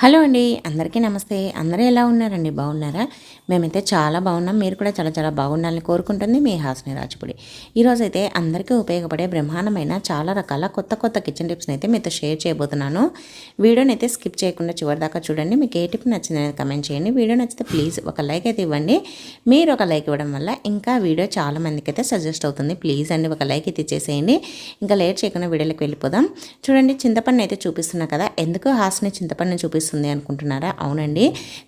Hello అండి, అందరికీ నమస్తే. అందరూ ఎలా ఉన్నారండి? బాగున్నారా? మేమైతే చాలా బాగున్నాం. మీరు కూడా చాలా చాలా బాగుండాలని కోరుకుంటుంది మీ హాస్ని రాజుపుడి. ఈరోజైతే అందరికీ ఉపయోగపడే బ్రహ్మాండమైన చాలా రకాల కొత్త కొత్త కిచెన్ టిప్స్ని అయితే మీతో షేర్ చేయబోతున్నాను. వీడియోని అయితే స్కిప్ చేయకుండా చివరి దాకా చూడండి. మీకు ఏ టిప్ నచ్చిందని కమెంట్ చేయండి. వీడియో నచ్చితే ప్లీజ్ ఒక లైక్ అయితే ఇవ్వండి. మీరు ఒక లైక్ ఇవ్వడం వల్ల ఇంకా వీడియో చాలా మందికి అయితే సజెస్ట్ అవుతుంది. ప్లీజ్ అండి, ఒక లైక్ అయితే ఇచ్చేసేయండి. ఇంకా లేట్ చేయకుండా వీడియోలోకి వెళ్ళిపోదాం. చూడండి, చింతపండు అయితే చూపిస్తున్నా కదా. ఎందుకు హాస్ని చింతపండుని చూపిస్తుంది అనుకుంటున్నారా? అవునండి,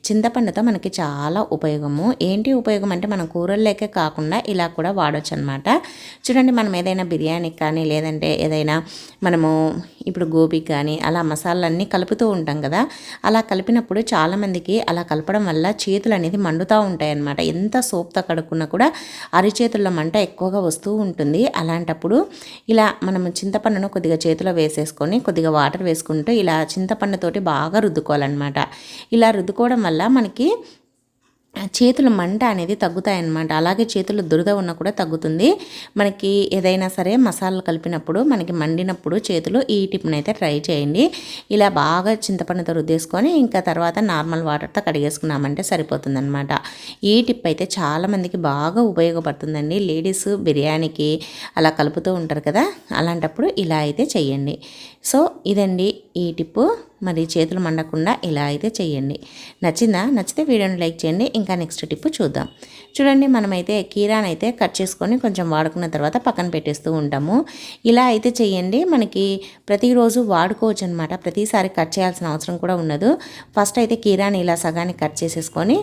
చింతపండుతో మనకి చాలా ఉపయోగము. ఏంటి ఉపయోగం అంటే మనం కూరల్లోకే కాకుండా ఇలా కూడా వాడచ్చు అనమాట. చూడండి, మనం ఏదైనా బిర్యానీకి కానీ లేదంటే ఏదైనా మనము ఇప్పుడు గోబీకి కానీ అలా మసాలాలన్నీ కలుపుతూ ఉంటాం కదా. అలా కలిపినప్పుడు చాలామందికి అలా కలపడం వల్ల చేతులు అనేది మండుతూ ఉంటాయి అన్నమాట. ఎంత సోప్తో కడుక్కున్నా కూడా అరిచేతుల్లో మంట ఎక్కువగా వస్తూ ఉంటుంది. అలాంటప్పుడు ఇలా మనం చింతపండును కొద్దిగా చేతిలో వేసేసుకొని కొద్దిగా వాటర్ వేసుకుంటూ ఇలా చింతపండుతోటి బాగా రుద్దుకోవాలన్నమాట. ఇలా రుద్దుకోవడం వల్ల మనకి చేతుల మంట అనేది తగ్గుతాయన్నమాట. అలాగే చేతులు దురద ఉన్నా కూడా తగ్గుతుంది. మనకి ఏదైనా సరే మసాలాలు కలిపినప్పుడు మనకి మండినప్పుడు చేతులు ఈ టిప్ని అయితే ట్రై చేయండి. ఇలా బాగా చింతపండుతో రుద్దేసుకొని ఇంకా తర్వాత నార్మల్ వాటర్తో కడిగేసుకున్నామంటే సరిపోతుందన్నమాట. ఈ టిప్ అయితే చాలామందికి బాగా ఉపయోగపడుతుందండి. లేడీస్ బిర్యానీకి అలా కలుపుతూ ఉంటారు కదా, అలాంటప్పుడు ఇలా అయితే చెయ్యండి. సో ఇదండి ఈ టిప్పు. మరి చేతులు మండకుండా ఇలా అయితే చేయండి. నచ్చితే వీడియోని లైక్ చేయండి. ఇంకా నెక్స్ట్ టిప్ చూద్దాం. చూడండి, మనమైతే కీరానైతే కట్ చేసుకొని కొంచెం వాడుకున్న తర్వాత పక్కన పెట్టేస్తూ ఉంటాము. ఇలా అయితే చేయండి. మనకి ప్రతిరోజు వాడుకోవచ్చు అనమాట. ప్రతిసారి కట్ చేయాల్సిన అవసరం కూడా ఉండదు. ఫస్ట్ అయితే కీరాని ఇలా సగాన్ని కట్ చేసేసుకొని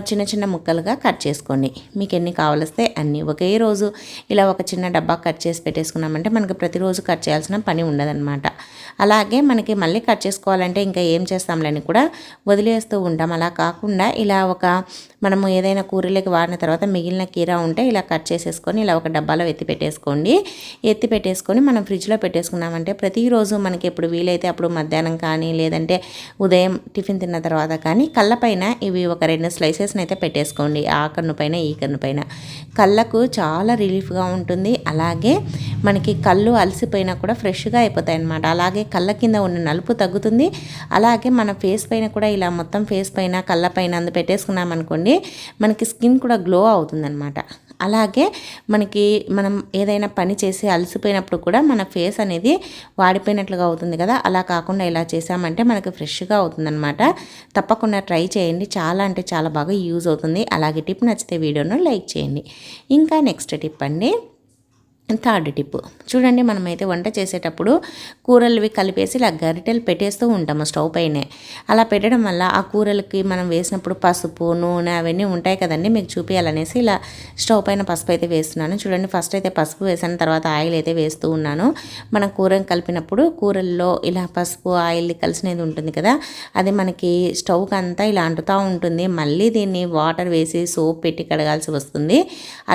చిన్న చిన్న ముక్కలుగా కట్ చేసుకోండి. మీకు ఎన్ని కావలిస్తే అన్నీ ఒకే రోజు ఇలా ఒక చిన్న డబ్బా కట్ చేసి పెట్టేసుకున్నామంటే మనకి ప్రతిరోజు కట్ చేయాల్సిన పని ఉండదన్నమాట. అలాగే మనకి మళ్ళీ కట్ చేసుకోవాలంటే ఇంకా ఏం చేస్తాంలేని కూడా వదిలేస్తూ ఉంటాం. అలా కాకుండా ఇలా మనము ఏదైనా కూరలోకి వాడిన తర్వాత మిగిలిన కీరా ఉంటే ఇలా కట్ చేసేసుకొని ఇలా ఒక డబ్బాలో ఎత్తి పెట్టేసుకొని మనం ఫ్రిడ్జ్లో పెట్టేసుకున్నామంటే ప్రతిరోజు మనకి ఎప్పుడు వీలైతే అప్పుడు మధ్యాహ్నం కానీ లేదంటే ఉదయం టిఫిన్ తిన్న తర్వాత కానీ కళ్ళపైన ఇవి ఒక 2 స్లైసెస్ని అయితే పెట్టేసుకోండి. ఆ కన్ను పైన ఈ కన్ను పైన. కళ్ళకు చాలా రిలీఫ్గా ఉంటుంది. అలాగే మనకి కళ్ళు అలసిపోయినా కూడా ఫ్రెష్గా అయిపోతాయి అన్నమాట. అలాగే కళ్ళ కింద ఉన్న నలుపు తగ్గుతుంది. అలాగే మన ఫేస్ పైన కూడా ఇలా మొత్తం ఫేస్ పైన కళ్ళ పైన అందు పెట్టేసుకున్నామనుకోండి, మనకి స్కిన్ కూడా గ్లో అవుతుందన్నమాట. అలాగే మనం ఏదైనా పని చేసి అలసిపోయినప్పుడు కూడా మన ఫేస్ అనేది వాడిపోయినట్లుగా అవుతుంది కదా. అలా కాకుండా ఇలా చేసామంటే మనకి ఫ్రెష్గా అవుతుందన్నమాట. తప్పకుండా ట్రై చేయండి. చాలా అంటే చాలా బాగా యూజ్ అవుతుంది. అలాగే టిప్ నచ్చితే వీడియోను లైక్ చేయండి. ఇంకా నెక్స్ట్ టిప్ అండి, థర్డ్ టిప్. చూడండి, మనమైతే వంట చేసేటప్పుడు కూరలు కలిపేసి ఇలా గరిటెలు పెట్టేస్తూ ఉంటాము స్టవ్ పైనే. అలా పెట్టడం వల్ల ఆ కూరలకి మనం వేసినప్పుడు పసుపు నూనె అవన్నీ ఉంటాయి కదండి. మీకు చూపించాలనేసి ఇలా స్టవ్ పైన పసుపు అయితే వేస్తున్నాను. చూడండి, ఫస్ట్ అయితే పసుపు వేసాను, తర్వాత ఆయిల్ అయితే వేస్తూ ఉన్నాను. మనం కూరని కలిపినప్పుడు కూరల్లో ఇలా పసుపు ఆయిల్ కలిసినది ఉంటుంది కదా, అది మనకి స్టవ్కి అంతా ఇలా అంటుతూ ఉంటుంది. మళ్ళీ దీన్ని వాటర్ వేసి సోప్ పెట్టి కడగాల్సి వస్తుంది.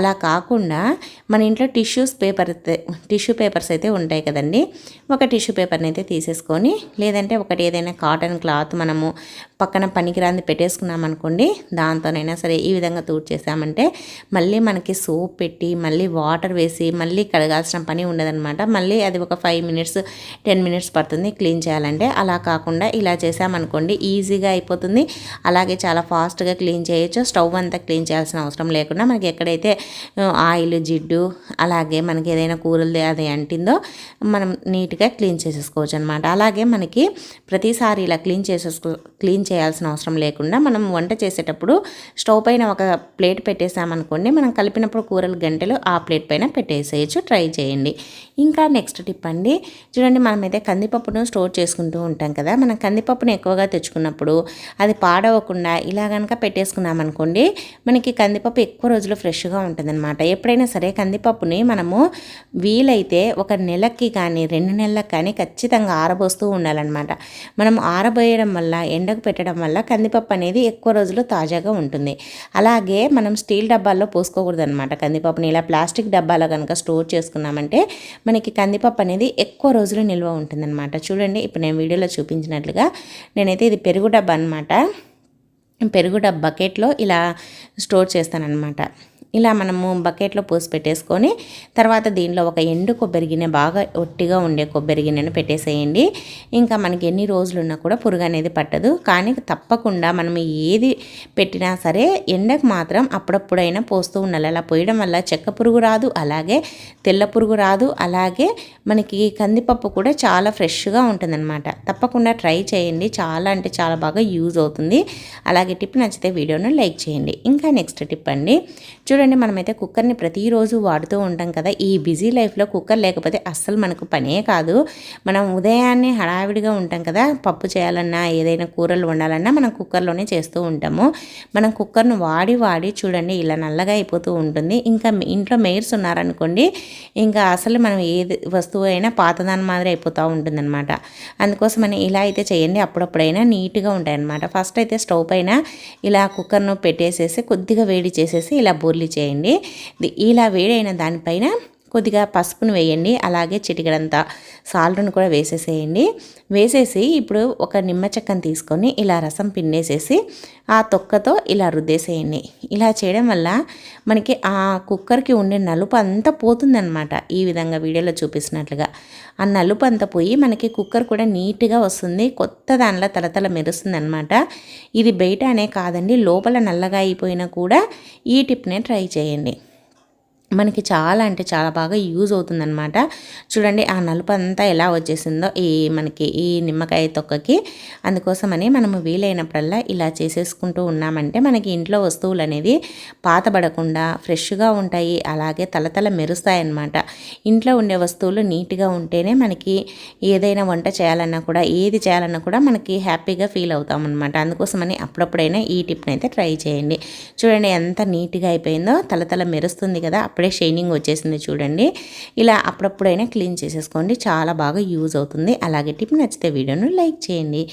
అలా కాకుండా మన ఇంట్లో టిష్యూ పేపర్స్ అయితే ఉంటాయి కదండి. ఒక టిష్యూ పేపర్ని అయితే తీసేసుకొని లేదంటే ఒకటి ఏదైనా కాటన్ క్లాత్ మనము పక్కన పనికిరాంది పెట్టేసుకున్నామనుకోండి, దాంతోనైనా సరే ఈ విధంగా చేసామంటే మళ్ళీ మనకి సోప్ పెట్టి మళ్ళీ వాటర్ వేసి మళ్ళీ కడగాల్సిన పని ఉండదన్నమాట. మళ్ళీ అది ఒక 5 మినిట్స్ 10 మినిట్స్ పడుతుంది క్లీన్ చేయాలంటే. అలా కాకుండా ఇలా చేసామనుకోండి, ఈజీగా అయిపోతుంది. అలాగే చాలా ఫాస్ట్గా క్లీన్ చేయొచ్చు. స్టవ్ అంతా క్లీన్ చేయాల్సిన అవసరం లేకుండా మనకి ఎక్కడైతే ఆయిల్ జిడ్డు అలాగే మనకి ఏదైనా కూరలు అది అంటిందో మనం నీట్గా క్లీన్ చేసేసుకోవచ్చు అనమాట. అలాగే మనకి ప్రతిసారి ఇలా క్లీన్ చేయాల్సిన అవసరం లేకుండా మనం వంట చేసేటప్పుడు స్టవ్ పైన ఒక ప్లేట్ పెట్టేసామనుకోండి, మనం కలిపినప్పుడు కూరలు గంటలు ఆ ప్లేట్ పైన పెట్టేసేయచ్చు. ట్రై చేయండి. ఇంకా నెక్స్ట్ టిప్ అండి, చూడండి, మనమైతే కందిపప్పును స్టోర్ చేసుకుంటూ ఉంటాం కదా. మనం కందిపప్పును ఎక్కువగా తెచ్చుకున్నప్పుడు అది పాడవకుండా ఇలా కనుక పెట్టేసుకున్నామనుకోండి, మనకి కందిపప్పు ఎక్కువ రోజులు ఫ్రెష్గా ఉంటుందన్నమాట. ఎప్పుడైనా సరే కందిపప్పుని మనము వీలైతే ఒక నెలకి కానీ 2 నెలలకు కానీ ఖచ్చితంగా ఆరబోస్తూ ఉండాలన్నమాట. మనం ఆరబోయడం వల్ల ఎండకు పెట్టడం వల్ల కందిపప్పు అనేది ఎక్కువ రోజులు తాజాగా ఉంటుంది. అలాగే మనం స్టీల్ డబ్బాల్లో పోసుకోకూడదు అనమాట. కందిపప్పుని ఇలా ప్లాస్టిక్ డబ్బాలో కనుక స్టోర్ చేసుకున్నామంటే మనకి కందిపప్పు అనేది ఎక్కువ రోజులు నిల్వ ఉంటుందన్నమాట. చూడండి, ఇప్పుడు నేను వీడియోలో చూపించినట్లుగా నేనైతే ఇది పెరుగు డబ్బా అనమాట. పెరుగు డబ్బా బకెట్లో ఇలా స్టోర్ చేస్తానన్నమాట. ఇలా మనము బకెట్లో పోసి పెట్టేసుకొని తర్వాత దీనిలో ఒక ఎండు కొబ్బరి గిన్నె బాగా ఒట్టిగా ఉండే కొబ్బరి గిన్నెను పెట్టేసేయండి. ఇంకా మనకి ఎన్ని రోజులున్నా కూడా పురుగు అనేది పట్టదు. కానీ తప్పకుండా మనం ఏది పెట్టినా సరే ఎండకు మాత్రం అప్పుడప్పుడైనా పోస్తూ ఉండాలి. అలా పోయడం వల్ల చెక్క పురుగు రాదు, అలాగే తెల్ల పురుగు రాదు, అలాగే మనకి కందిపప్పు కూడా చాలా ఫ్రెష్గా ఉంటుందన్నమాట. తప్పకుండా ట్రై చేయండి, చాలా అంటే చాలా బాగా యూజ్ అవుతుంది. అలాగే టిప్ నచ్చితే వీడియోను లైక్ చేయండి. ఇంకా నెక్స్ట్ టిప్ అండి, చూడండి మనమైతే కుక్కర్ని ప్రతిరోజు వాడుతూ ఉంటాం కదా. ఈ బిజీ లైఫ్లో కుక్కర్ లేకపోతే అస్సలు మనకు పనే కాదు. మనం ఉదయాన్నే హడావిడిగా ఉంటాం కదా, పప్పు చేయాలన్నా ఏదైనా కూరలు వండాలన్నా మనం కుక్కర్లోనే చేస్తూ ఉంటాము. మనం కుక్కర్ను వాడి వాడి చూడండి ఇలా నల్లగా అయిపోతూ ఉంటుంది. ఇంకా ఇంట్లో మెయిర్స్ ఉన్నారనుకోండి, ఇంకా అసలు మనం ఏది వస్తువు అయినా పాతదాని మాదిరి అయిపోతూ ఉంటుందన్నమాట. అందుకోసమని ఇలా అయితే చేయండి, అప్పుడప్పుడైనా నీట్గా ఉంటాయన్నమాట. ఫస్ట్ అయితే స్టవ్ పైన ఇలా కుక్కర్ను పెట్టేసేసి కొద్దిగా వేడి చేసేసి ఇలా బోర్లీ చేయండి. ఇలా వేడైన దానిపైన కొద్దిగా పసుపును వేయండి, అలాగే చిటికెడంతా సాల్ట్ను కూడా వేసేసేయండి. వేసేసి ఇప్పుడు ఒక నిమ్మ చెక్కను తీసుకొని ఇలా రసం పిండేసేసి ఆ తొక్కతో ఇలా రుద్దేసేయండి. ఇలా చేయడం వల్ల మనకి ఆ కుక్కర్కి ఉండే నలుపు అంతా పోతుందన్నమాట. ఈ విధంగా వీడియోలో చూపిస్తున్నట్లుగా ఆ నలుపు అంతా పోయి మనకి కుక్కర్ కూడా నీట్గా వస్తుంది, కొత్త దానిలో తలతల మెరుస్తుంది అనమాట. ఇది బయట అనే కాదండి, లోపల నల్లగా అయిపోయినా కూడా ఈ టిప్నే ట్రై చేయండి. మనకి చాలా అంటే చాలా బాగా యూజ్ అవుతుందన్నమాట. చూడండి ఆ నలుపు అంతా ఎలా వచ్చేసిందో మనకి ఈ నిమ్మకాయ తొక్కకి. అందుకోసమని మనము వీలైనప్పుడల్లా ఇలా చేసేసుకుంటూ ఉన్నామంటే మనకి ఇంట్లో వస్తువులు అనేది పాతబడకుండా ఫ్రెష్గా ఉంటాయి, అలాగే తలతల మెరుస్తాయి అన్నమాట. ఇంట్లో ఉండే వస్తువులు నీట్గా ఉంటేనే మనకి ఏదైనా వంట చేయాలన్నా కూడా ఏది చేయాలన్నా కూడా మనకి హ్యాపీగా ఫీల్ అవుతాం అనమాట. అందుకోసమని అప్పుడప్పుడైనా ఈ టిప్ని అయితే ట్రై చేయండి. చూడండి ఎంత నీట్గా అయిపోయిందో, తలతల మెరుస్తుంది కదా, అప్పుడే షైనింగ్ వచ్చేసింది చూడండి. ఇలా అప్పుడప్పుడైనా క్లీన్ చేసేసుకోండి, చాలా బాగా యూజ్ అవుతుంది. అలాగే టిప్ నచ్చితే వీడియోను లైక్ చేయండి.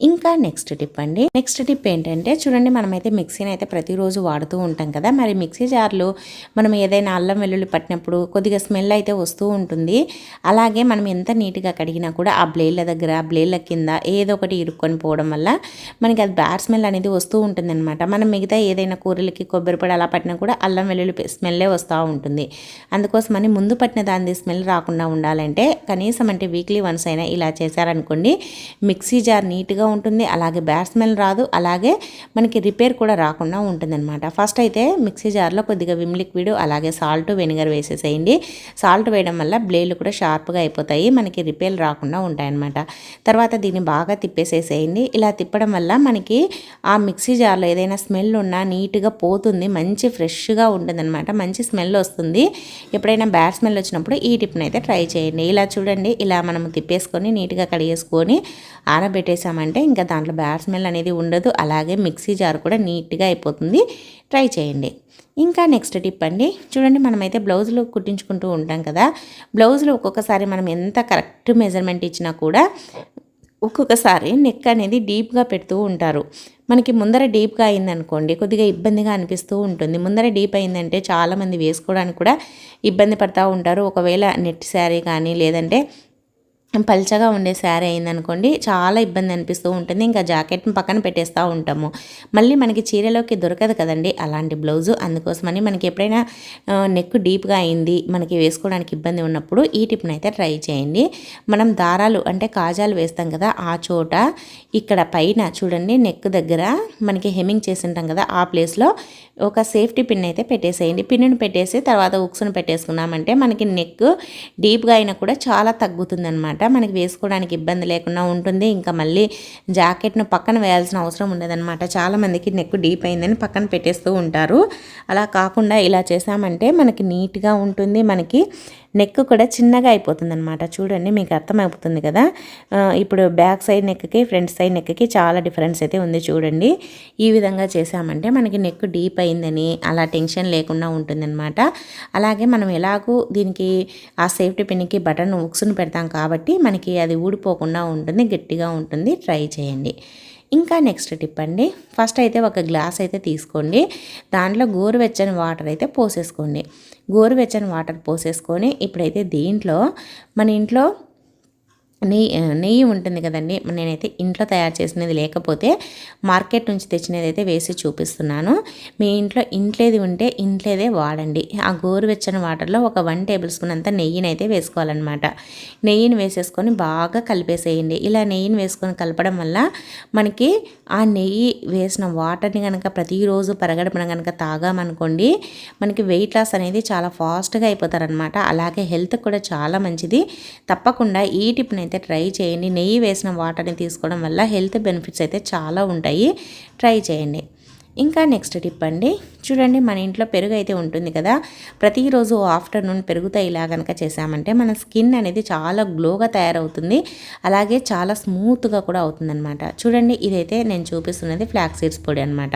ఇంకా నెక్స్ట్ టిప్ అండి, నెక్స్ట్ టిప్ ఏంటంటే చూడండి మనమైతే మిక్సీని అయితే ప్రతిరోజు వాడుతూ ఉంటాం కదా. మరి మిక్సీ జార్లో మనం ఏదైనా అల్లం వెల్లుల్లి పట్టినప్పుడు కొద్దిగా స్మెల్ అయితే వస్తూ ఉంటుంది. అలాగే మనం ఎంత నీట్గా కడిగినా కూడా ఆ బ్లేడ్ల దగ్గర బ్లేడ్ల కింద ఏదో ఒకటి ఇరుక్కొని పోవడం వల్ల మనకి అది బ్యాడ్ స్మెల్ అనేది వస్తూ ఉంటుంది అనమాట. మనం మిగతా ఏదైనా కూరలకి కొబ్బరి పొడి అలా పట్టినా కూడా అల్లం వెల్లుల్లి స్మెల్లే వస్తూ ఉంటుంది. అందుకోసమని ముందు పట్టిన దాని స్మెల్ రాకుండా ఉండాలంటే కనీసం అంటే వీక్లీ వన్స్ అయినా ఇలా చేశారనుకోండి, మిక్సీ జార్ నీట్గా ఉంటుంది, అలాగే బ్యాడ్ స్మెల్ రాదు, అలాగే మనకి రిపేర్ కూడా రాకుండా ఉంటుందన్నమాట. ఫస్ట్ అయితే మిక్సీ జార్లో కొద్దిగా విమ్ లిక్విడ్ అలాగే సాల్ట్ వెనిగర్ వేసేసేయండి. సాల్ట్ వేయడం వల్ల బ్లేడ్లు కూడా షార్ప్గా అయిపోతాయి, మనకి రిపేర్ రాకుండా ఉంటాయన్నమాట. తర్వాత దీన్ని బాగా తిప్పేసేసేయండి. ఇలా తిప్పడం వల్ల మనకి ఆ మిక్సీ జార్లో ఏదైనా స్మెల్ ఉన్నా నీట్గా పోతుంది, మంచి ఫ్రెష్గా ఉంటుందన్నమాట, మంచి స్మెల్ వస్తుంది. ఎప్పుడైనా బ్యాడ్ స్మెల్ వచ్చినప్పుడు ఈ టిప్ని అయితే ట్రై చేయండి. ఇలా చూడండి, ఇలా మనం తిప్పేసుకొని నీట్గా కడిగేసుకొని ఆరబెట్టేసామంటే ఇంకా దాంట్లో బ్యాడ్ స్మెల్ అనేది ఉండదు, అలాగే మిక్సీ జార్ కూడా నీట్గా అయిపోతుంది. ట్రై చేయండి. ఇంకా నెక్స్ట్ టిప్ అండి, చూడండి మనమైతే బ్లౌజులు కుట్టించుకుంటూ ఉంటాం కదా. బ్లౌజులు ఒక్కొక్కసారి మనం ఎంత కరెక్ట్ మెజర్మెంట్ ఇచ్చినా కూడా ఒక్కొక్కసారి నెక్ అనేది డీప్గా పెడుతూ ఉంటారు. మనకి ముందర డీప్గా అయిందనుకోండి కొద్దిగా ఇబ్బందిగా అనిపిస్తూ ఉంటుంది. ముందర డీప్ అయిందంటే చాలామంది వేసుకోవడానికి కూడా ఇబ్బంది పడుతూ ఉంటారు. ఒకవేళ నెట్ శారీ కానీ లేదంటే పల్చగా ఉండే శారీ అయిందనుకోండి చాలా ఇబ్బంది అనిపిస్తూ ఉంటుంది. ఇంకా జాకెట్ని పక్కన పెట్టేస్తూ ఉంటాము, మళ్ళీ మనకి చీరలోకి దొరకదు కదండి అలాంటి బ్లౌజు. అందుకోసమని మనకి ఎప్పుడైనా నెక్ డీప్గా అయింది, మనకి వేసుకోవడానికి ఇబ్బంది ఉన్నప్పుడు ఈ టిప్ని అయితే ట్రై చేయండి. మనం దారాలు అంటే కాజాలు వేస్తాం కదా, ఆ చోట ఇక్కడ పైన చూడండి నెక్ దగ్గర మనకి హెమ్మింగ్ చేసి ఉంటాం కదా, ఆ ప్లేస్లో ఒక సేఫ్టీ పిన్ అయితే పెట్టేసేయండి. పిన్నును పెట్టేసి తర్వాత ఉక్స్ను పెట్టేసుకున్నామంటే మనకి నెక్ డీప్గా అయినా కూడా చాలా తగ్గుతుంది అనమాట, మనకి వేసుకోవడానికి ఇబ్బంది లేకుండా ఉంటుంది. ఇంకా మళ్ళీ జాకెట్ను పక్కన వేయాల్సిన అవసరం ఉండదన్నమాట. చాలామందికి నెక్ డీప్ అయిందని పక్కన పెట్టేస్తూ ఉంటారు. అలా కాకుండా ఇలా చేసామంటే మనకి నీట్గా ఉంటుంది, మనకి నెక్ కూడా చిన్నగా అయిపోతుంది అనమాట. చూడండి మీకు అర్థమైపోతుంది కదా. ఇప్పుడు బ్యాక్ సైడ్ నెక్కి ఫ్రంట్ సైడ్ నెక్కి చాలా డిఫరెన్స్ అయితే ఉంది చూడండి. ఈ విధంగా చేసామంటే మనకి నెక్ డీప్ అయిందని అలా టెన్షన్ లేకుండా ఉంటుందన్నమాట. అలాగే మనం ఎలాగూ దీనికి ఆ సేఫ్టీ పిన్కి బటన్ ఉక్స్ను పెడతాం కాబట్టి మనకి అది ఊడిపోకుండా ఉంటుంది, గట్టిగా ఉంటుంది. ట్రై చేయండి. ఇంకా నెక్స్ట్ టిప్ అండి, ఫస్ట్ అయితే ఒక గ్లాస్ అయితే తీసుకోండి, దాంట్లో గోరువెచ్చని వాటర్ అయితే పోసేసుకోండి. గోరువెచ్చని వాటర్ పోసేసుకొని ఇప్పుడైతే దీంట్లో మన ఇంట్లో నెయ్యి ఉంటుంది కదండి, నేనైతే ఇంట్లో తయారు చేసినది లేకపోతే మార్కెట్ నుంచి తెచ్చినది అయితే వేసి చూపిస్తున్నాను. మీ ఇంట్లోది ఉంటే ఇంట్లోదే వాడండి. ఆ గోరువెచ్చని వాటర్లో ఒక 1 టేబుల్ స్పూన్ అంత నెయ్యిని అయితే వేసుకోవాలన్నమాట. నెయ్యిని వేసేసుకొని బాగా కలిపేసేయండి. ఇలా నెయ్యిని వేసుకొని కలపడం వల్ల మనకి ఆ నెయ్యి వేసిన వాటర్ని కనుక ప్రతిరోజు పరగడపున కనుక తాగామనుకోండి, మనకి వెయిట్ లాస్ అనేది చాలా ఫాస్ట్గా అయిపోతారనమాట. అలాగే హెల్త్ కూడా చాలా మంచిది. తప్పకుండా ఈ టిప్ని అయితే ట్రై చేయండి. నెయ్యి వేసిన వాటర్ని తీసుకోవడం వల్ల హెల్త్ బెనిఫిట్స్ అయితే చాలా ఉంటాయి. ట్రై చేయండి. ఇంకా నెక్స్ట్ టిప్ అండి, చూడండి మన ఇంట్లో పెరుగు అయితే ఉంటుంది కదా, ప్రతిరోజు ఆఫ్టర్నూన్ పెరుగుతో ఇలా కనుక చేసామంటే మన స్కిన్ అనేది చాలా గ్లోగా తయారవుతుంది. అలాగే చాలా స్మూత్గా కూడా అవుతుందన్నమాట. చూడండి ఇదైతే నేను చూపిస్తున్నది ఫ్లాక్స్ సీడ్స్ పొడి అనమాట,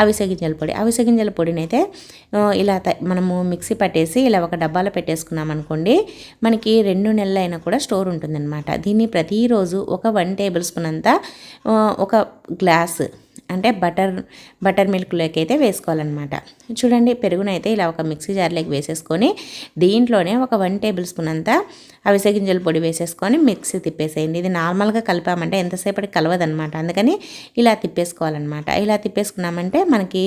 అవిసె గింజల పొడి. అవిసె గింజల పొడిని అయితే ఇలా మనము మిక్సీ పట్టేసి ఇలా ఒక డబ్బాలో పెట్టేసుకున్నాం అనుకోండి, మనకి 2 నెలలైనా కూడా స్టోర్ ఉంటుందన్నమాట. దీన్ని ప్రతిరోజు ఒక 1 టేబుల్ స్పూన్ అంతా ఒక గ్లాస్ అంటే బటర్ మిల్క్లోకి అయితే వేసుకోవాలన్నమాట. చూడండి పెరుగునైతే ఇలా ఒక మిక్సీ జార్లోకి వేసేసుకొని దీంట్లోనే ఒక 1 టేబుల్ స్పూన్ అంతా అవిసె గింజల పొడి వేసేసుకొని మిక్సీ తిప్పేసేయండి. ఇది నార్మల్గా కలిపామంటే ఎంతసేపటికి కలవదనమాట, అందుకని ఇలా తిప్పేసుకోవాలన్నమాట. ఇలా తిప్పేసుకున్నామంటే మనకి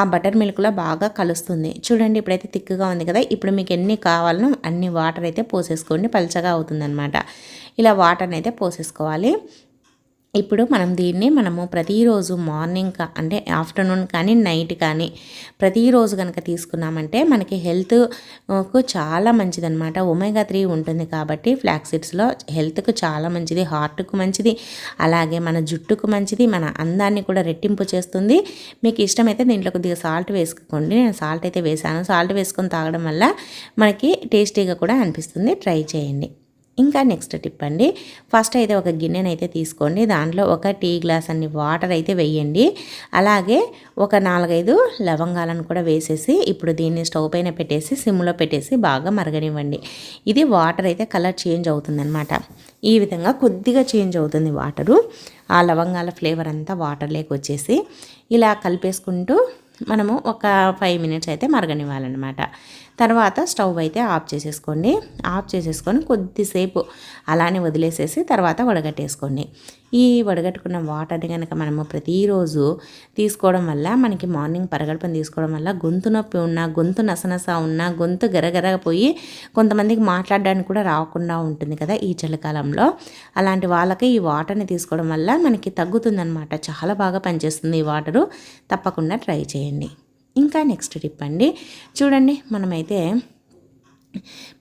ఆ బటర్ మిల్క్లో బాగా కలుస్తుంది. చూడండి ఇప్పుడైతే తిక్కుగా ఉంది కదా, ఇప్పుడు మీకు ఎన్ని కావాలనో అన్ని వాటర్ అయితే పోసేసుకోండి, పల్చగా అవుతుందన్నమాట. ఇలా వాటర్ని అయితే పోసేసుకోవాలి. ఇప్పుడు మనము ప్రతిరోజు మార్నింగ్ అంటే ఆఫ్టర్నూన్ కానీ నైట్ కానీ ప్రతిరోజు కనుక తీసుకున్నామంటే మనకి హెల్త్కు చాలా మంచిదన్నమాట. ఒమేగా 3 ఉంటుంది కాబట్టి ఫ్లాక్స్ సీడ్స్లో హెల్త్కు చాలా మంచిది, హార్ట్కు మంచిది, అలాగే మన జుట్టుకు మంచిది, మన అందాన్ని కూడా రెట్టింపు చేస్తుంది. మీకు ఇష్టమైతే దీంట్లో కొద్దిగా సాల్ట్ వేసుకోండి. నేను సాల్ట్ అయితే వేసాను. సాల్ట్ వేసుకొని తాగడం వల్ల మనకి టేస్టీగా కూడా అనిపిస్తుంది. ట్రై చేయండి. ఇంకా నెక్స్ట్ టిప్ అండి, ఫస్ట్ అయితే ఒక గిన్నెనైతే తీసుకోండి, దాంట్లో ఒక టీ గ్లాస్ అన్ని వాటర్ అయితే వేయండి. అలాగే ఒక 4-5 లవంగాలను కూడా వేసేసి ఇప్పుడు దీన్ని స్టవ్ పైన పెట్టేసి సిమ్లో పెట్టేసి బాగా మరగనివ్వండి. ఇది వాటర్ అయితే కలర్ చేంజ్ అవుతుందన్నమాట. ఈ విధంగా కొద్దిగా చేంజ్ అవుతుంది వాటరు. ఆ లవంగాల ఫ్లేవర్ అంతా వాటర్లోకి వచ్చేసి ఇలా కలిపేసుకుంటూ మనము ఒక 5 మినిట్స్ అయితే మరగనివ్వాలన్నమాట. తర్వాత స్టవ్ అయితే ఆఫ్ చేసేసుకోండి. ఆఫ్ చేసేసుకొని కొద్దిసేపు అలానే వదిలేసేసి తర్వాత వడగట్టేసుకోండి. ఈ వడగట్టుకున్న వాటర్ని కనుక మనము ప్రతిరోజు తీసుకోవడం వల్ల మనకి మార్నింగ్ పరగడుపున తీసుకోవడం వల్ల గొంతు నొప్పి ఉన్నా, గొంతు నసనస ఉన్నా, గొంతు గరగరపోయి కొంతమందికి మాట్లాడడానికి కూడా రాకుండా ఉంటుంది కదా ఈ చలికాలంలో, అలాంటి వాళ్ళకి ఈ వాటర్ని తీసుకోవడం వల్ల మనకి తగ్గుతుందన్నమాట. చాలా బాగా పనిచేస్తుంది ఈ వాటరు. తప్పకుండా ట్రై చేయండి. ఇంకా నెక్స్ట్ టిప్ అండి, చూడండి మనమైతే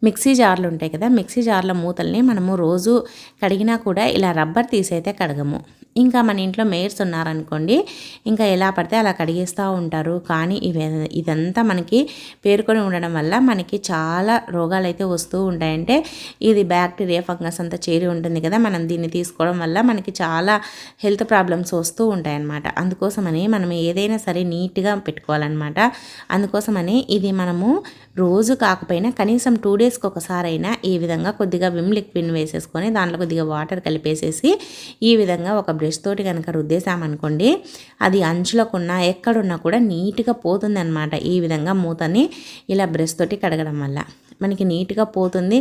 మిక్సీ జార్లు ఉంటాయి కదా, మిక్సీ జార్ల మూతల్ని మనము రోజు కడిగినా కూడా ఇలా రబ్బర్ తీసైతే కడగము. ఇంకా మన ఇంట్లో మేడ్స్ ఉన్నారనుకోండి, ఇంకా ఎలా పడితే అలా కడిగేస్తూ ఉంటారు. కానీ ఇదంతా మనకి పేరుకొని ఉండడం వల్ల మనకి చాలా రోగాలు అయితే వస్తూ ఉంటాయంటే ఇది బ్యాక్టీరియా ఫంగస్ అంతా చేరి ఉంటుంది కదా, మనం దీన్ని తీసుకోవడం వల్ల మనకి చాలా హెల్త్ ప్రాబ్లమ్స్ వస్తూ ఉంటాయన్నమాట. అందుకోసమని మనం ఏదైనా సరే నీట్గా పెట్టుకోవాలన్నమాట. అందుకోసమని ఇది మనము రోజు కాకపోయినా కనీసం 2 డేస్కి ఒకసారైనా ఈ విధంగా కొద్దిగా విమ్ లిక్విడ్ వేసేసుకొని దాంట్లో కొద్దిగా వాటర్ కలిపేసేసి ఈ విధంగా ఒక బ్రష్ తోటి కనుక రుద్దేశామనుకోండి, అది అంచులకున్నా ఎక్కడున్నా కూడా నీట్గా పోతుందన్నమాట. ఈ విధంగా మూతని ఇలా బ్రష్ తోటి కడగడం వల్ల మనకి నీట్గా పోతుంది,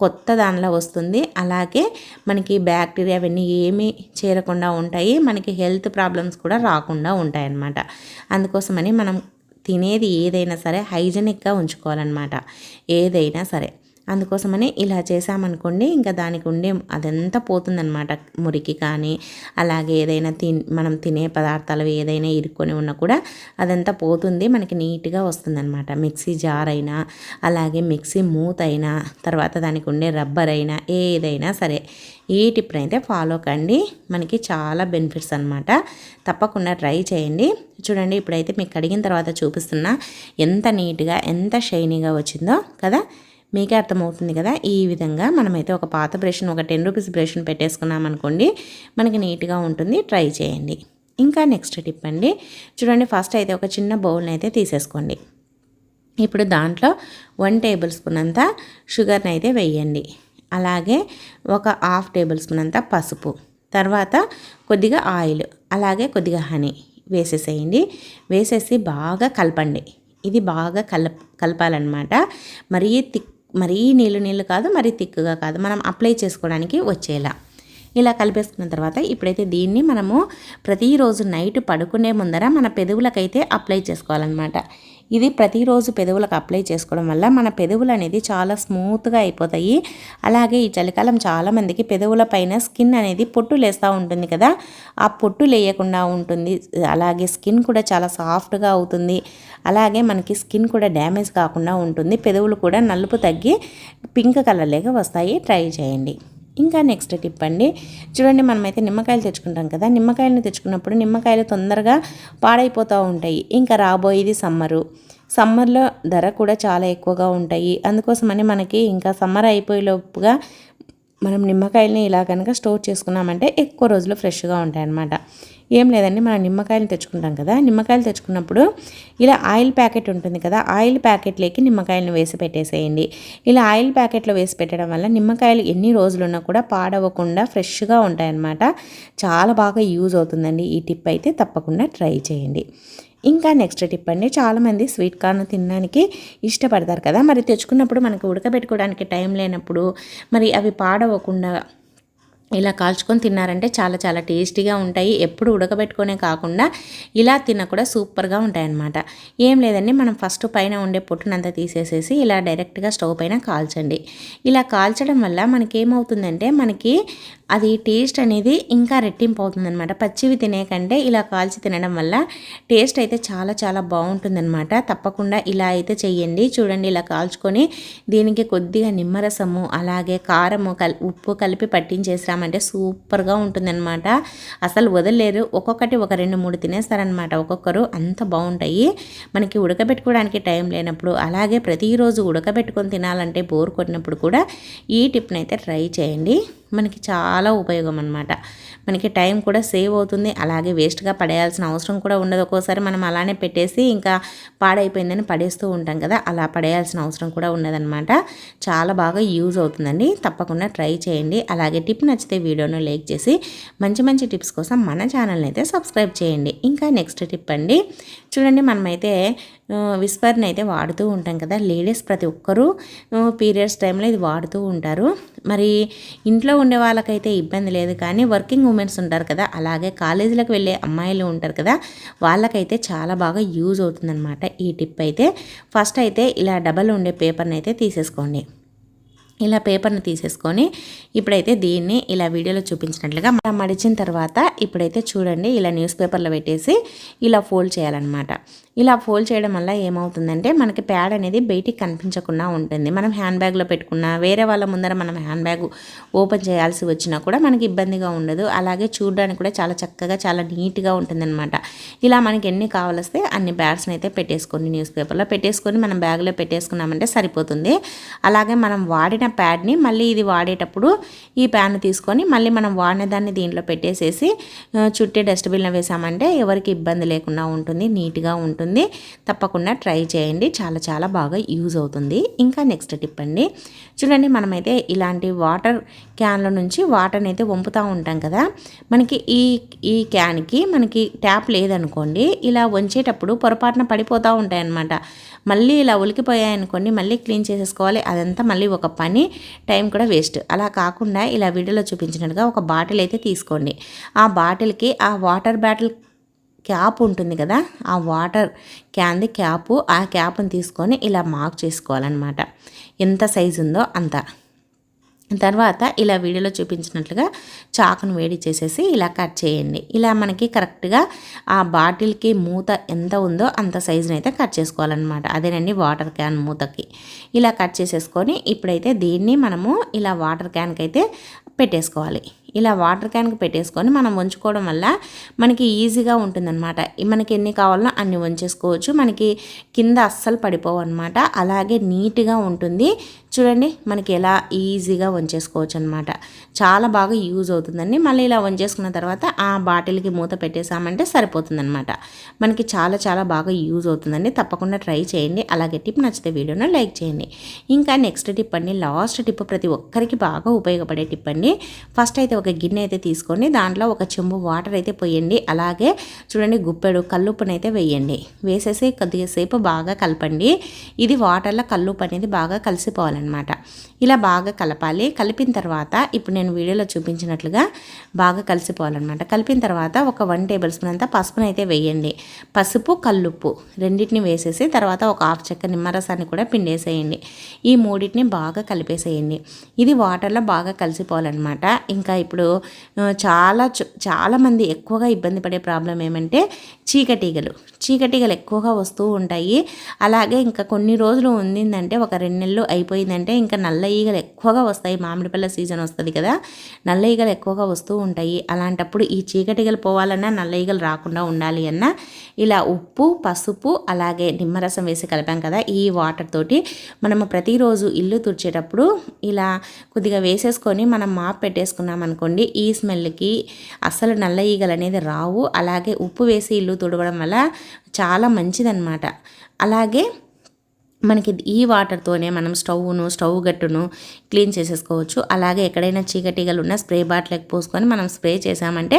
కొత్త దానిలో వస్తుంది. అలాగే మనకి బ్యాక్టీరియా అవన్నీ ఏమీ చేరకుండా ఉంటాయి, మనకి హెల్త్ ప్రాబ్లమ్స్ కూడా రాకుండా ఉంటాయి అన్నమాట. అందుకోసమని మనం తినేది ఏదైనా సరే హైజెనిక్గా ఉంచుకోవాలన్నమాట, ఏదైనా సరే. అందుకోసమని ఇలా చేసామనుకోండి, ఇంకా దానికి ఉండే అదంతా పోతుందన్నమాట. మురికి కానీ అలాగే ఏదైనా మనం తినే పదార్థాలు ఏదైనా ఇరుక్కొని ఉన్నా కూడా అదంతా పోతుంది, మనకి నీట్గా వస్తుందన్నమాట. మిక్సీ జార్ అయినా అలాగే మిక్సీ మూత అయినా తర్వాత దానికి ఉండే రబ్బర్ అయినా ఏదైనా సరే ఈ టిప్ని అయితే ఫాలో కండి, మనకి చాలా బెనిఫిట్స్ అనమాట. తప్పకుండా ట్రై చేయండి. చూడండి ఇప్పుడైతే మీకు కడిగిన తర్వాత చూపిస్తున్నా ఎంత నీట్గా ఎంత షైనీగా వచ్చిందో కదా, మీకే అర్థమవుతుంది కదా. ఈ విధంగా మనమైతే ఒక పాత బ్రష్ను ఒక 10 రూపీస్ బ్రష్ను పెట్టేసుకున్నాం అనుకోండి, మనకి నీట్గా ఉంటుంది. ట్రై చేయండి. ఇంకా నెక్స్ట్ టిప్ అండి, చూడండి ఫస్ట్ అయితే ఒక చిన్న బౌల్ని అయితే తీసేసుకోండి. ఇప్పుడు దాంట్లో 1 టేబుల్ స్పూన్ అంతా షుగర్ని అయితే వేయండి. అలాగే ఒక 1/2 టేబుల్ స్పూన్ అంతా పసుపు, తర్వాత కొద్దిగా ఆయిల్, అలాగే కొద్దిగా హనీ వేసేసేయండి. వేసేసి బాగా కలపండి. ఇది బాగా కలపాలన్నమాట. మరీ మరీ నీళ్ళు కాదు, మరీ తిక్కుగా కాదు, మనం అప్లై చేసుకోవడానికి వచ్చేలా ఇలా కలిపేసుకున్న తర్వాత ఇప్పుడైతే దీన్ని మనము ప్రతిరోజు నైట్ పడుకునే ముందర మన పెదవులకైతే అప్లై చేసుకోవాలన్నమాట. ఇది ప్రతిరోజు పెదవులకు అప్లై చేసుకోవడం వల్ల మన పెదవులు అనేది చాలా స్మూత్గా అయిపోతాయి. అలాగే ఈ చలికాలం చాలామందికి పెదవుల పైన స్కిన్ అనేది పొట్టు లేస్తూ ఉంటుంది కదా, ఆ పొట్టు లేయకుండా ఉంటుంది. అలాగే స్కిన్ కూడా చాలా సాఫ్ట్గా అవుతుంది. అలాగే మనకి స్కిన్ కూడా డ్యామేజ్ కాకుండా ఉంటుంది. పెదవులు కూడా నలుపు తగ్గి పింక్ కలర్లేగా వస్తాయి. ట్రై చేయండి. ఇంకా నెక్స్ట్ టిప్ అండి, చూడండి మనమైతే నిమ్మకాయలు తెచ్చుకుంటాం కదా, నిమ్మకాయలను తెచ్చుకున్నప్పుడు నిమ్మకాయలు తొందరగా పాడైపోతూ ఉంటాయి. ఇంకా రాబోయేది సమ్మర్లో ధర కూడా చాలా ఎక్కువగా ఉంటాయి. అందుకోసమని మనకి ఇంకా సమ్మర్ అయిపోయేలోపుగా మనం నిమ్మకాయలని ఇలా కనుక స్టోర్ చేసుకున్నామంటే ఎక్కువ రోజులు ఫ్రెష్గా ఉంటాయి అన్నమాట. ఏం లేదండి, మనం నిమ్మకాయలు తెచ్చుకుంటాం కదా, నిమ్మకాయలు తెచ్చుకున్నప్పుడు ఇలా ఆయిల్ ప్యాకెట్ ఉంటుంది కదా, ఆయిల్ ప్యాకెట్లోకి నిమ్మకాయలను వేసి పెట్టేసేయండి. ఇలా ఆయిల్ ప్యాకెట్లో వేసి పెట్టడం వల్ల నిమ్మకాయలు ఎన్ని రోజులున్నా కూడా పాడవకుండా ఫ్రెష్గా ఉంటాయన్నమాట. చాలా బాగా యూజ్ అవుతుందండి. ఈ టిప్ అయితే తప్పకుండా ట్రై చేయండి. ఇంకా నెక్స్ట్ టిప్ అండి, చాలామంది స్వీట్ కార్న్ తినడానికి ఇష్టపడతారు కదా, మరి తెచ్చుకున్నప్పుడు మనకు ఉడకబెట్టుకోవడానికి టైం లేనప్పుడు మరి అవి పాడవకుండా ఇలా కాల్చుకొని తిన్నారంటే చాలా చాలా టేస్టీగా ఉంటాయి. ఎప్పుడు ఉడకబెట్టుకునే కాకుండా ఇలా తిన్న కూడా సూపర్గా ఉంటాయన్నమాట. ఏం లేదండి, మనం ఫస్ట్ పైన ఉండే పొట్టునంతా తీసేసేసి ఇలా డైరెక్ట్గా స్టవ్ పైన కాల్చండి. ఇలా కాల్చడం వల్ల మనకి ఏమవుతుందంటే మనకి అది టేస్ట్ అనేది ఇంకా రెట్టింపు అవుతుందన్నమాట. పచ్చివి తినే కంటే ఇలా కాల్చి తినడం వల్ల టేస్ట్ అయితే చాలా చాలా బాగుంటుందన్నమాట. తప్పకుండా ఇలా అయితే చెయ్యండి. చూడండి, ఇలా కాల్చుకొని దీనికి కొద్దిగా నిమ్మరసము అలాగే కారము ఉప్పు కలిపి పట్టించేసామంటే సూపర్గా ఉంటుందన్నమాట. అసలు వదలలేరు. ఒక్కొక్కటి ఒక 2-3 తినేస్తారనమాట ఒక్కొక్కరు. అంత బాగుంటాయి. మనకి ఉడకబెట్టుకోవడానికి టైం లేనప్పుడు అలాగే ప్రతిరోజు ఉడకబెట్టుకొని తినాలంటే బోర్ కొట్టినప్పుడు కూడా ఈ టిప్ని అయితే ట్రై చేయండి. మనకి చాలా ఉపయోగం అన్నమాట. మనకి టైం కూడా సేవ్ అవుతుంది. అలాగే వేస్ట్గా పడేయాల్సిన అవసరం కూడా ఉండదు. ఒక్కోసారి మనం అలానే పెట్టేసి ఇంకా పాడైపోయిందని పడేస్తూ ఉంటాం కదా, అలా పడేయాల్సిన అవసరం కూడా ఉండదన్నమాట. చాలా బాగా యూజ్ అవుతుందండి. తప్పకుండా ట్రై చేయండి. అలాగే టిప్ నచ్చితే వీడియోను లైక్ చేసి మంచి మంచి టిప్స్ కోసం మన ఛానల్ని అయితే సబ్స్క్రైబ్ చేయండి. ఇంకా నెక్స్ట్ టిప్ అండి, చూడండి మనమైతే విస్పర్ని అయితే వాడుతూ ఉంటాం కదా, లేడీస్ ప్రతి ఒక్కరూ పీరియడ్స్ టైంలో ఇది వాడుతూ ఉంటారు. మరి ఇంట్లో ఉండే వాళ్ళకైతే ఇబ్బంది లేదు, కానీ వర్కింగ్ ఉమెన్స్ ఉంటారు కదా, అలాగే కాలేజీలకు వెళ్ళే అమ్మాయిలు ఉంటారు కదా, వాళ్ళకైతే చాలా బాగా యూజ్ అవుతుందన్నమాట ఈ టిప్ అయితే. ఫస్ట్ అయితే ఇలా డబల్ ఉండే పేపర్ని అయితే తీసేసుకోండి. ఇలా పేపర్ని తీసేసుకొని ఇప్పుడైతే దీన్ని ఇలా వీడియోలో చూపించినట్లుగా మనం మడిచిన తర్వాత ఇప్పుడైతే చూడండి ఇలా న్యూస్ పేపర్లో పెట్టేసి ఇలా ఫోల్డ్ చేయాలన్నమాట. ఇలా ఫోల్డ్ చేయడం వల్ల ఏమవుతుందంటే మనకి ప్యాడ్ అనేది బయటికి కనిపించకుండా ఉంటుంది. మనం హ్యాండ్ బ్యాగ్లో పెట్టుకున్నా, వేరే వాళ్ళ ముందర మనం హ్యాండ్ బ్యాగ్ ఓపెన్ చేయాల్సి వచ్చినా కూడా మనకి ఇబ్బందిగా ఉండదు. అలాగే చూడడానికి కూడా చాలా చక్కగా చాలా నీట్గా ఉంటుందన్నమాట. ఇలా మనకి ఎన్ని కావాల్స్తే అన్ని బ్యాగ్స్ని అయితే పెట్టేసుకొని న్యూస్ పేపర్లో పెట్టేసుకొని మనం బ్యాగ్లో పెట్టేసుకున్నామంటే సరిపోతుంది. అలాగే మనం వాడిన ప్యాడ్ని మళ్ళీ ఇది వాడేటప్పుడు ఈ ప్యాడ్ని తీసుకొని మళ్ళీ మనం వాడిన దాన్ని దీంట్లో పెట్టేసేసి చుట్టే డస్ట్బిన్లో వేసామంటే ఎవరికి ఇబ్బంది లేకుండా ఉంటుంది, నీట్గా ఉంటుంది. తప్పకుండా ట్రై చేయండి. చాలా చాలా బాగా యూజ్ అవుతుంది. ఇంకా నెక్స్ట్ టిప్ అండి, చూడండి మనమైతే ఇలాంటి వాటర్ క్యాన్ల నుంచి వాటర్ని అయితే వంపుతూ ఉంటాం కదా, మనకి ఈ క్యాన్కి మనకి ట్యాప్ లేదనుకోండి, ఇలా వంచేటప్పుడు పొరపాటున పడిపోతూ ఉంటాయన్నమాట. మళ్ళీ ఇలా ఉలికిపోయాయనుకోండి, మళ్ళీ క్లీన్ చేసేసుకోవాలి. అదంతా మళ్ళీ ఒక పని, టైం కూడా వేస్ట్. అలా కాకుండా ఇలా వీడియోలో చూపించినట్టుగా ఒక బాటిల్ అయితే తీసుకోండి. ఆ బాటిల్కి ఆ వాటర్ బాటిల్ క్యాప్ ఉంటుంది కదా, ఆ వాటర్ క్యాన్ది క్యాపు, ఆ క్యాప్ని తీసుకొని ఇలా మార్క్ చేసుకోవాలన్నమాట. ఎంత సైజు ఉందో అంత. తర్వాత ఇలా వీడియోలో చూపించినట్లుగా చాకును వేడి చేసేసి ఇలా కట్ చేయండి. ఇలా మనకి కరెక్ట్గా ఆ బాటిల్కి మూత ఎంత ఉందో అంత సైజుని అయితే కట్ చేసుకోవాలన్నమాట. అదేనండి వాటర్ క్యాన్ మూతకి. ఇలా కట్ చేసేసుకొని ఇప్పుడైతే దీన్ని మనము ఇలా వాటర్ క్యాన్కి అయితే పెట్టేసుకోవాలి. ఇలా వాటర్ క్యాన్కి పెట్టేసుకొని మనం ఉంచుకోవడం వల్ల మనకి ఈజీగా ఉంటుందన్నమాట. మనకి ఎన్ని కావాలో అన్ని ఉంచేసుకోవచ్చు. మనకి కింద అస్సలు పడిపోవు అనమాట. అలాగే నీట్గా ఉంటుంది. చూడండి మనకి ఎలా ఈజీగా వంచేసుకోవచ్చు అనమాట. చాలా బాగా యూజ్ అవుతుందండి. మళ్ళీ ఇలా వంచేసుకున్న తర్వాత ఆ బాటిల్కి మూత పెట్టేసామంటే సరిపోతుందన్నమాట. మనకి చాలా చాలా బాగా యూజ్ అవుతుందండి. తప్పకుండా ట్రై చేయండి. అలాగే టిప్ నచ్చితే వీడియోను లైక్ చేయండి. ఇంకా నెక్స్ట్ టిప్ అండి, లాస్ట్ టిప్ ప్రతి ఒక్కరికి బాగా ఉపయోగపడే టిప్ అండి. ఫస్ట్ అయితే ఒక గిన్నె అయితే తీసుకొని దాంట్లో ఒక చెంబు వాటర్ అయితే పోయండి. అలాగే చూడండి గుప్పెడు కల్లుప్పునైతే వేయండి. వేసేసి కొద్దిగా సేపు బాగా కలపండి. ఇది వాటర్లో కల్లుప్పు అనేది బాగా కలిసిపోవాలన్నమాట. కలుపుకోవాలన్నమాట. ఇలా బాగా కలపాలి. కలిపిన తర్వాత ఇప్పుడు నేను వీడియోలో చూపించినట్లుగా బాగా కలిసిపోవాలన్నమాట. కలిపిన తర్వాత ఒక 1 టేబుల్ స్పూన్ అంతా పసుపునైతే వేయండి. పసుపు, కల్లుప్పు రెండింటిని వేసేసి తర్వాత ఒక హాఫ్ చెక్క నిమ్మరసాన్ని కూడా పిండేసేయండి. ఈ మూడింటిని బాగా కలిపేసేయండి. ఇది వాటర్లో బాగా కలిసిపోవాలన్నమాట. ఇంకా ఇప్పుడు చాలామంది ఎక్కువగా ఇబ్బంది పడే ప్రాబ్లం ఏమంటే చీకటీగలు ఎక్కువగా వస్తూ ఉంటాయి. అలాగే ఇంకా కొన్ని రోజులు ఉండిందంటే ఒక 2 నెలలు అయిపోయిందంటే ఇంకా నల్ల ఈగలు ఎక్కువగా వస్తాయి. మామిడి పళ్ళ సీజన్ వస్తుంది కదా, నల్ల ఈగలు ఎక్కువగా వస్తూ ఉంటాయి. అలాంటప్పుడు ఈ చీకటీగలు పోవాలన్నా నల్ల ఈగలు రాకుండా ఉండాలి అన్నా ఇలా ఉప్పు, పసుపు అలాగే నిమ్మరసం వేసి కలిపాం కదా, ఈ వాటర్ తోటి మనము ప్రతిరోజు ఇల్లు తుడిచేటప్పుడు ఇలా కొద్దిగా వేసేసుకొని మనం మాప్ పెట్టేసుకున్నాం అనుకోండి, ఈ స్మెల్కి అస్సలు నల్ల ఈగలు అనేది రావు. అలాగే ఉప్పు వేసి ఇల్లు తుడవడం వల్ల చాలా మంచిదన్నమాట. అలాగే మనకి ఈ వాటర్తోనే మనం స్టవ్ గట్టును క్లీన్ చేసేసుకోవచ్చు. అలాగే ఎక్కడైనా చీకటీగలు ఉన్న స్ప్రే బాటిల్కి పోసుకొని మనం స్ప్రే చేసామంటే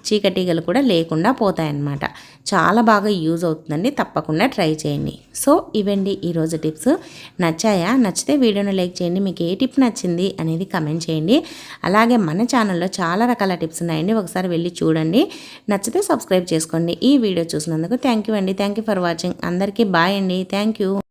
చీకటీగలు కూడా లేకుండా పోతాయన్నమాట. చాలా బాగా యూజ్ అవుతుందండి. తప్పకుండా ట్రై చేయండి. సో ఇవండి ఈరోజు టిప్స్. నచ్చాయా? నచ్చితే వీడియోని లైక్ చేయండి. మీకు ఏ టిప్ నచ్చింది అనేది కమెంట్ చేయండి. అలాగే మన ఛానల్లో చాలా రకాల టిప్స్ ఉన్నాయండి, ఒకసారి వెళ్ళి చూడండి. నచ్చితే సబ్స్క్రైబ్ చేసుకోండి. ఈ వీడియో చూసినందుకు థ్యాంక్ యూ అండి. Thank you for watching. అందరికీ బాయ్ అండి. Thank you.